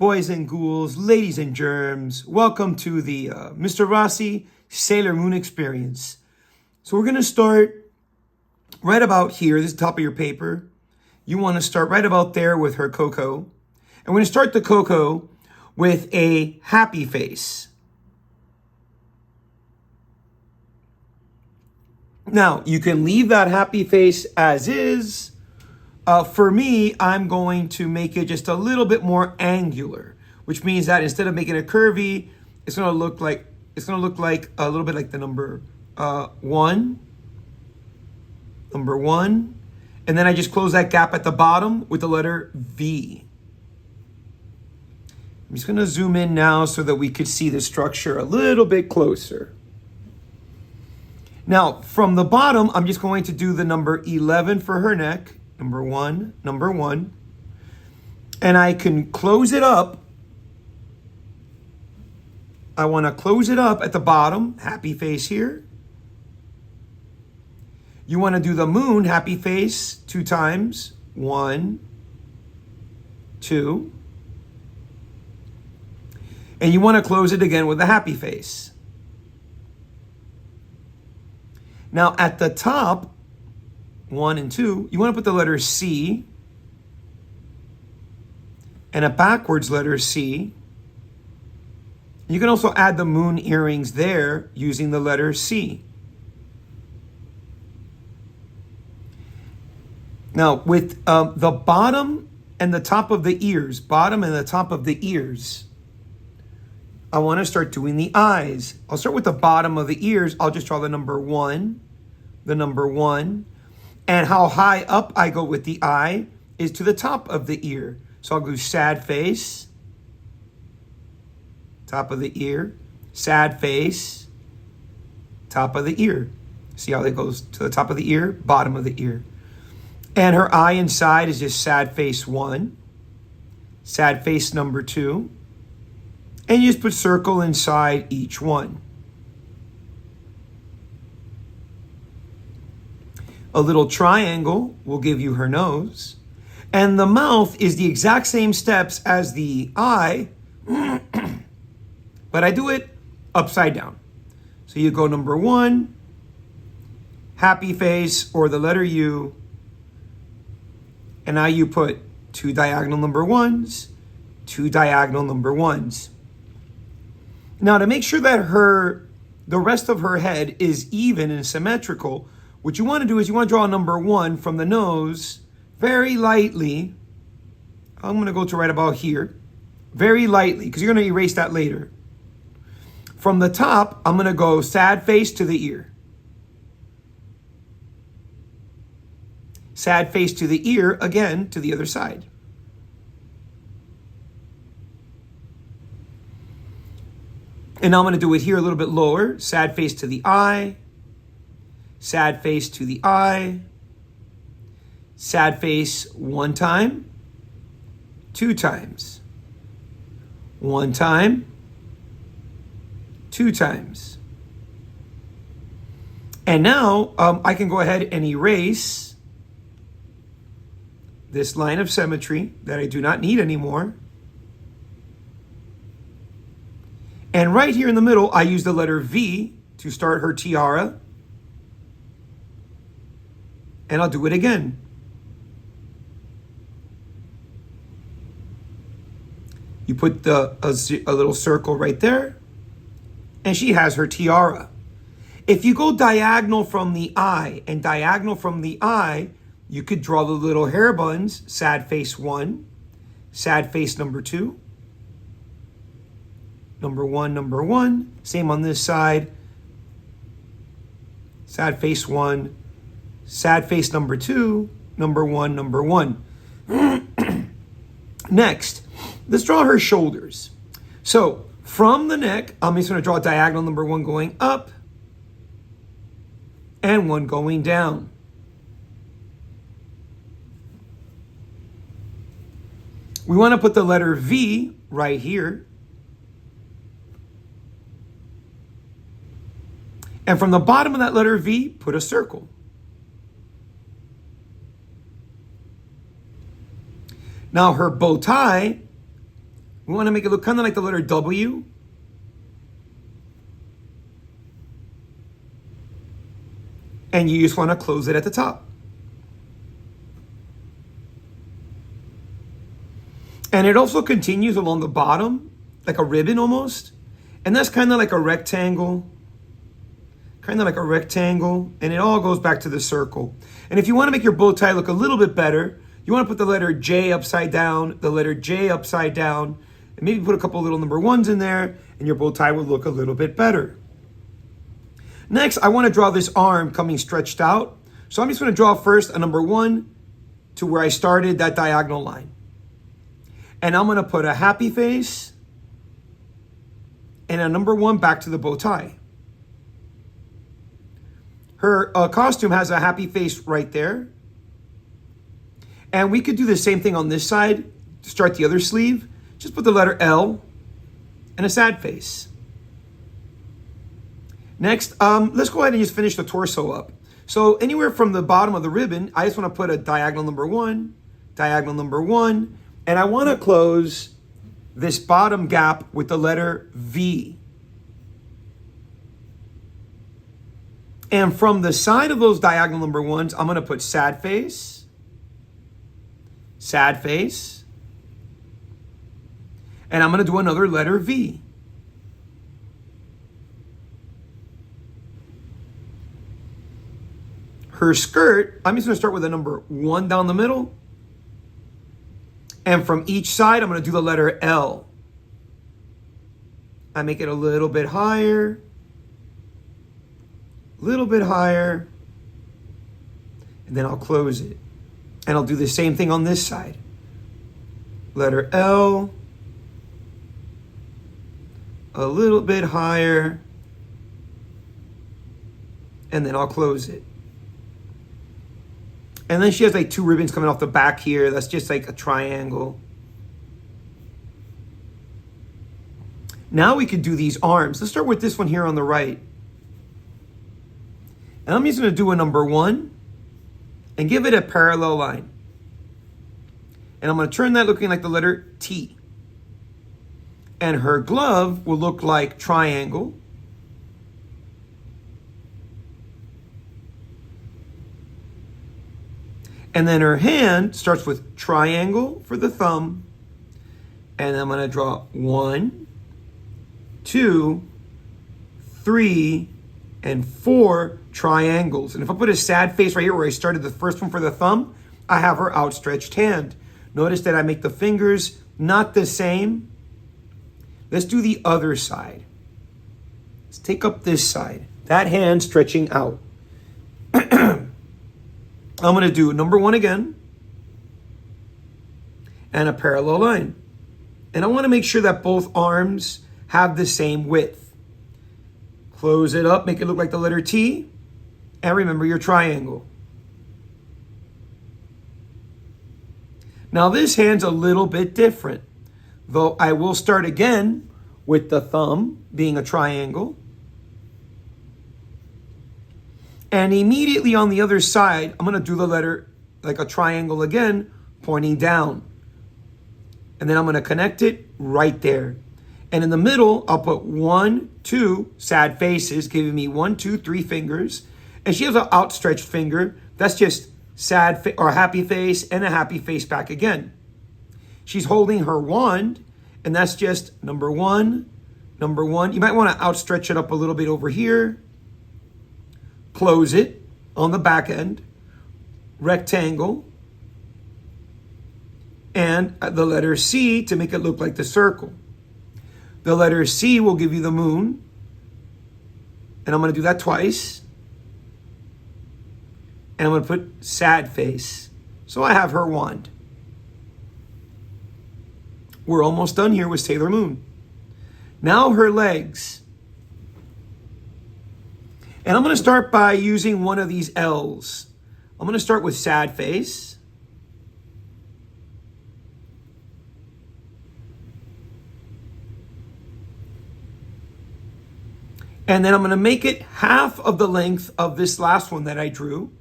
boys and ghouls, ladies and germs. Welcome to the Mr. Rossi Sailormoon experience. So we're going to start right about here. This is the top of your paper. You want to start right about there with her Coco. And we're going to start the Coco with a happy face. Now, you can leave that happy face as is. For me, I'm going to make it just a little bit more angular, which means that instead of making it curvy, it's going to look like a little bit like the number one, and then I just close that gap at the bottom with the letter V. I'm just going to zoom in now so that we could see the structure a little bit closer. Now, from the bottom, I'm just going to do the number 11 for her neck. Number one. And I can close it up. I want to close it up at the bottom. Happy face here. You want to do the moon happy face 2 times. 1, 2. And you want to close it again with a happy face. Now at the top, 1 and 2, you want to put the letter C and a backwards letter C. You can also add the moon earrings there using the letter C. Now with the bottom and the top of the ears, I want to start doing the eyes. I'll start with the bottom of the ears. I'll just draw the number 1. And how high up I go with the eye is to the top of the ear. So I'll go sad face, top of the ear, sad face, top of the ear. See how that goes to the top of the ear, bottom of the ear. And her eye inside is just sad face 1, sad face number 2. And you just put circle inside each one. A little triangle will give you her nose. And the mouth is the exact same steps as the eye, but I do it upside down. So you go number 1, happy face, or the letter U. And now you put 2 diagonal number 1s, 2 diagonal number 1s. Now to make sure that the rest of her head is even and symmetrical, what you want to do is you want to draw a number 1 from the nose very lightly. I'm going to go to right about here. Very lightly, because you're going to erase that later. From the top, I'm going to go sad face to the ear. Sad face to the ear, again, to the other side. And now I'm going to do it here a little bit lower. Sad face to the eye. Sad face to the eye. Sad face 1 time. 2 times. 1 time. 2 times. And now I can go ahead and erase this line of symmetry that I do not need anymore. And right here in the middle, I use the letter V to start her tiara. And I'll do it again. You put a little circle right there, and she has her tiara. If you go diagonal from the eye and diagonal from the eye, you could draw the little hair buns, sad face 1, sad face number 2, number 1, same on this side, sad face 1, sad face number 2, number 1. Next, let's draw her shoulders. So from the neck, I'm just going to draw diagonal number 1 going up and 1 going down. We want to put the letter V right here. And from the bottom of that letter V, put a circle. Now her bow tie We want to make it look kind of like the letter W. And you just want to close it at the top. And it also continues along the bottom, like a ribbon almost. And that's kind of like a rectangle. Kind of like a rectangle. And it all goes back to the circle. And if you want to make your bow tie look a little bit better, you want to put the letter J upside down, the letter J upside down, and maybe put a couple little number ones in there, and your bow tie will look a little bit better. Next, I want to draw this arm coming stretched out. So I'm just going to draw first a number 1 to where I started that diagonal line. And I'm going to put a happy face and a number 1 back to the bow tie. Her costume has a happy face right there. And we could do the same thing on this side to start the other sleeve. Just put the letter L and a sad face. Next, let's go ahead and just finish the torso up. So anywhere from the bottom of the ribbon, I just want to put a diagonal number 1, diagonal number 1, and I want to close this bottom gap with the letter V. And from the side of those diagonal number 1s, I'm going to put sad face, and I'm going to do another letter V. Her skirt, I'm just going to start with a number 1 down the middle. And from each side, I'm going to do the letter L. I make it a little bit higher, and then I'll close it. And I'll do the same thing on this side. Letter L, a little bit higher, and then I'll close it. And then she has like 2 ribbons coming off the back here. That's just like a triangle. Now we could do these arms. Let's start with this one here on the right. And I'm just going to do a number 1 and give it a parallel line. And I'm going to turn that looking like the letter T. And her glove will look like triangle. And then her hand starts with triangle for the thumb. And I'm going to draw 1, 2, 3, and 4 triangles. And if I put a sad face right here where I started the first one for the thumb, I have her outstretched hand. Notice that I make the fingers not the same. Let's do the other side. Let's take up this side. That hand stretching out. I'm going to do number 1 again. And a parallel line. And I want to make sure that both arms have the same width. Close it up, make it look like the letter T. And remember your triangle. Now this hand's a little bit different. Though I will start again with the thumb being a triangle. And immediately on the other side, I'm going to do the letter like a triangle again, pointing down. And then I'm going to connect it right there. And in the middle, I'll put 1, 2 sad faces, giving me 1, 2, 3 fingers. And she has an outstretched finger. That's just sad or happy face and a happy face back again. She's holding her wand, and that's just number 1, number 1. You might want to outstretch it up a little bit over here. Close it on the back end, rectangle, and the letter C to make it look like the circle. The letter C will give you the moon, and I'm going to do that twice. And I'm going to put sad face. So I have her wand. We're almost done here with Sailormoon. Now her legs. And I'm going to start by using one of these L's. I'm going to start with sad face. And then I'm going to make it half of the length of this last one that I drew.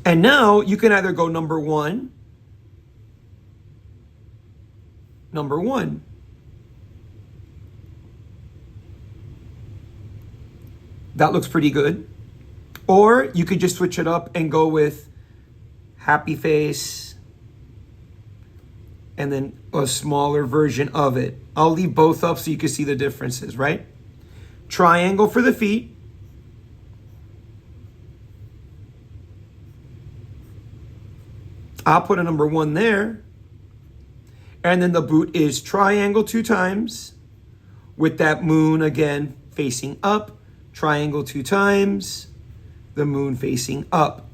And now you can either go number one, number one. That looks pretty good. Or you could just switch it up and go with happy face and then a smaller version of it. I'll leave both up so you can see the differences, right? Triangle for the feet. I'll put a number one there. And then the boot is triangle 2 times with that moon again facing up. Triangle 2 times, the moon facing up.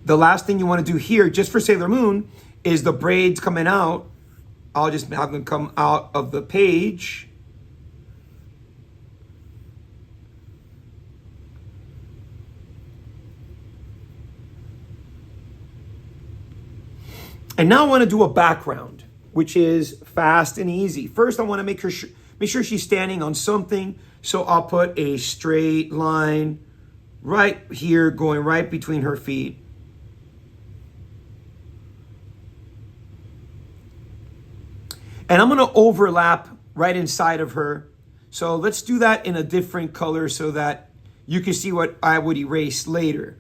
The last thing you want to do here, just for Sailor Moon, is the braids coming out. I'll just have them come out of the page. And now I want to do a background, which is fast and easy. First, I want to make sure she's standing on something. So I'll put a straight line right here going right between her feet. And I'm going to overlap right inside of her. So let's do that in a different color so that you can see what I would erase later.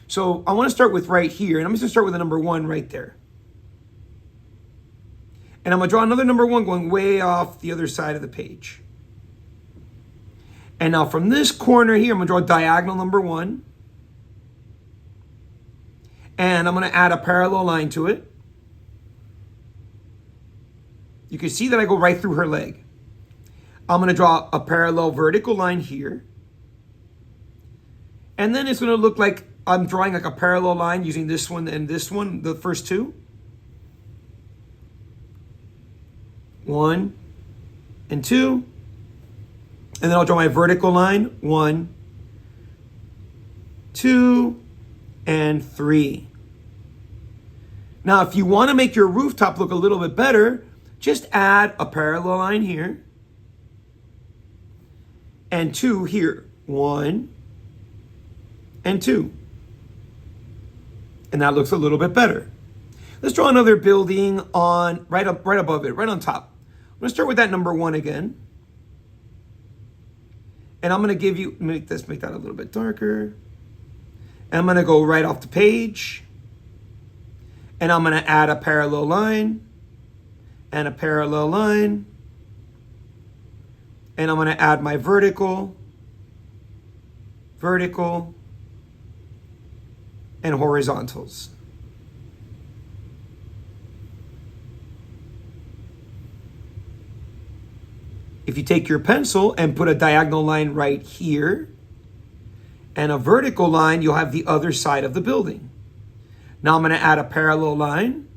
So I want to start with right here. And I'm just going to start with a number one right there. And I'm going to draw another number one going way off the other side of the page. And now from this corner here, I'm going to draw a diagonal number one. And I'm going to add a parallel line to it. You can see that I go right through her leg. I'm going to draw a parallel vertical line here. And then it's going to look like I'm drawing like a parallel line using this one and this one, the first two. 1 and 2. And then I'll draw my vertical line, 1, 2, and 3. Now, if you want to make your rooftop look a little bit better, just add a parallel line here and 2 here, 1 and 2. And that looks a little bit better. Let's draw another building on right above it, right on top. I'm going to start with that number 1 again. And I'm going to give you, make that a little bit darker. And I'm going to go right off the page. And I'm going to add a parallel line and a parallel line. And I'm going to add my vertical, and horizontals. If you take your pencil and put a diagonal line right here and a vertical line, you'll have the other side of the building. Now I'm going to add a parallel line,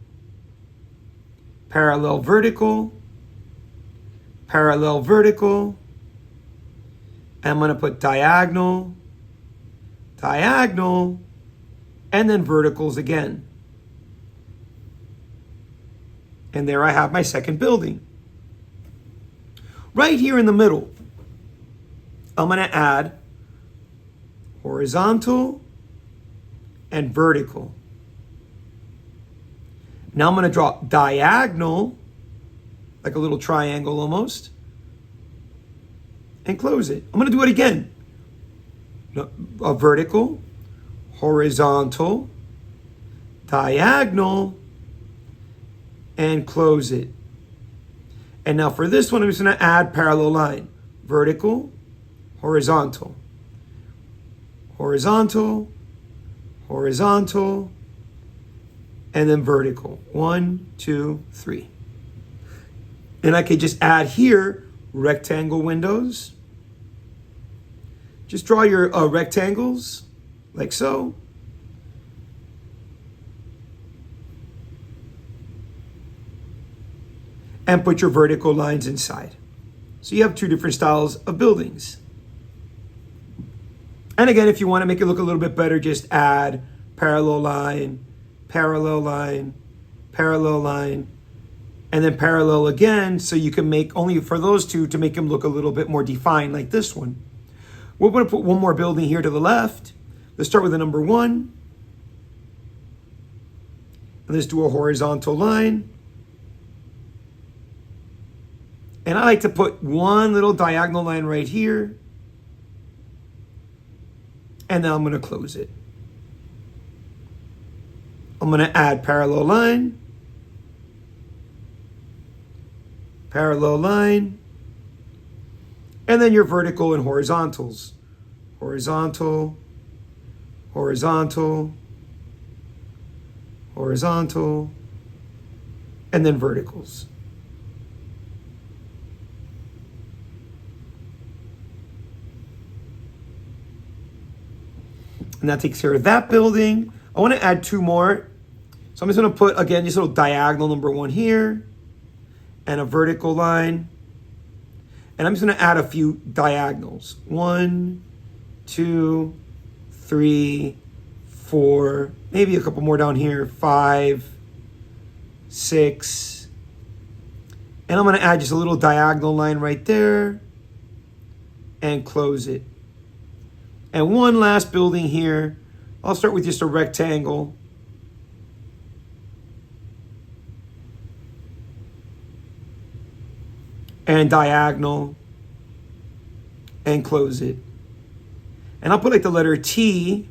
parallel vertical, parallel vertical. And I'm going to put diagonal, diagonal, and then verticals again. And there I have my second building. Right here in the middle, I'm going to add horizontal and vertical. Now I'm going to draw diagonal, like a little triangle almost, and close it. I'm going to do it again. A vertical, horizontal, diagonal, and close it. And now for this one, I'm just going to add parallel line. Vertical, horizontal, horizontal, horizontal, and then vertical. 1, 2, 3. And I could just add here rectangle windows. Just draw your rectangles like so. And put your vertical lines inside. So you have 2 different styles of buildings. And again, if you want to make it look a little bit better, just add parallel line, parallel line, parallel line, and then parallel again, so you can make only for those 2 to make them look a little bit more defined like this one. We're going to put one more building here to the left. Let's start with the number 1. And let's do a horizontal line. And I like to put one little diagonal line right here. And then I'm going to close it. I'm going to add parallel line. Parallel line. And then your vertical and horizontals. Horizontal, horizontal, horizontal, and then verticals. And that takes care of that building. I want to add two more. So I'm just going to put, again, this little diagonal number one here and a vertical line. And I'm just going to add a few diagonals. 1, 2, 3, 4, maybe a couple more down here. 5, 6. And I'm going to add just a little diagonal line right there and close it. And one last building here. I'll start with just a rectangle. And diagonal. And close it. And I'll put like the letter T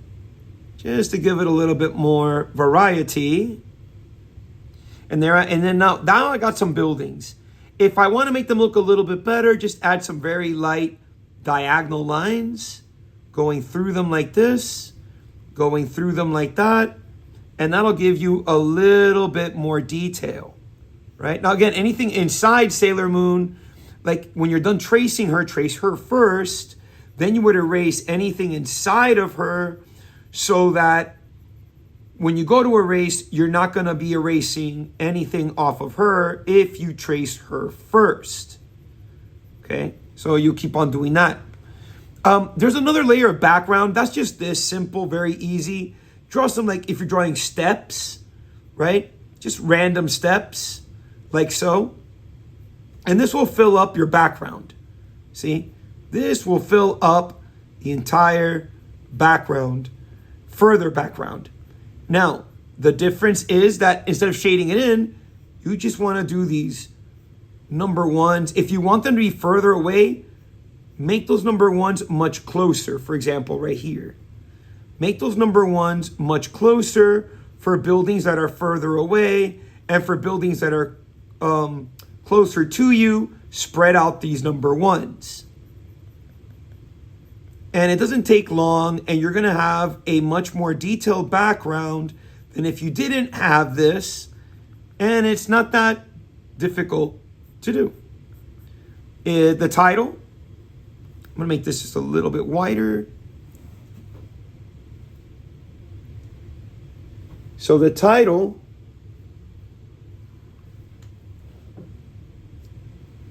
just to give it a little bit more variety. And then now I got some buildings. If I want to make them look a little bit better, just add some very light diagonal lines. Going through them like this, going through them like that, and that'll give you a little bit more detail, right? Now again, anything inside Sailormoon, like when you're done tracing her, trace her first, then you would erase anything inside of her so that when you go to erase, you're not going to be erasing anything off of her if you trace her first, okay? So you keep on doing that. There's another layer of background. That's just this simple, very easy. Draw some, like if you're drawing steps, right? Just random steps, like so. And this will fill up your background. See? This will fill up the entire background, further background. Now, the difference is that instead of shading it in, you just want to do these number ones. If you want them to be further away, make those number ones much closer. For example, right here. Make those number ones much closer for buildings that are further away, and for buildings that are closer to you, spread out these number ones. And it doesn't take long, and you're going to have a much more detailed background than if you didn't have this, and it's not that difficult to do. The title, I'm going to make this just a little bit wider. So the title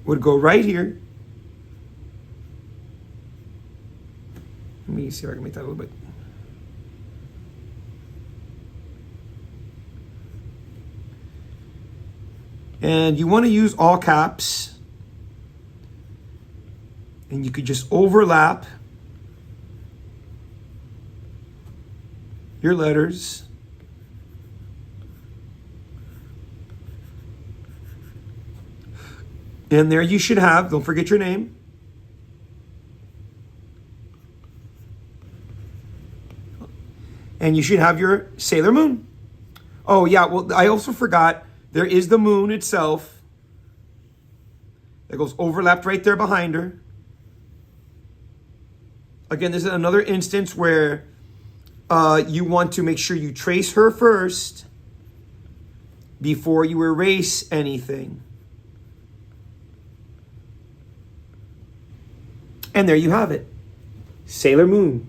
would go right here. Let me see if I can make that a little bit. And you want to use all caps. And you could just overlap your letters. And there you should have, don't forget your name. And you should have your Sailormoon. Oh yeah, well I also forgot, there is the moon itself. That goes overlapped right there behind her. Again, this is another instance where you want to make sure you trace her first before you erase anything. And there you have it. Sailormoon.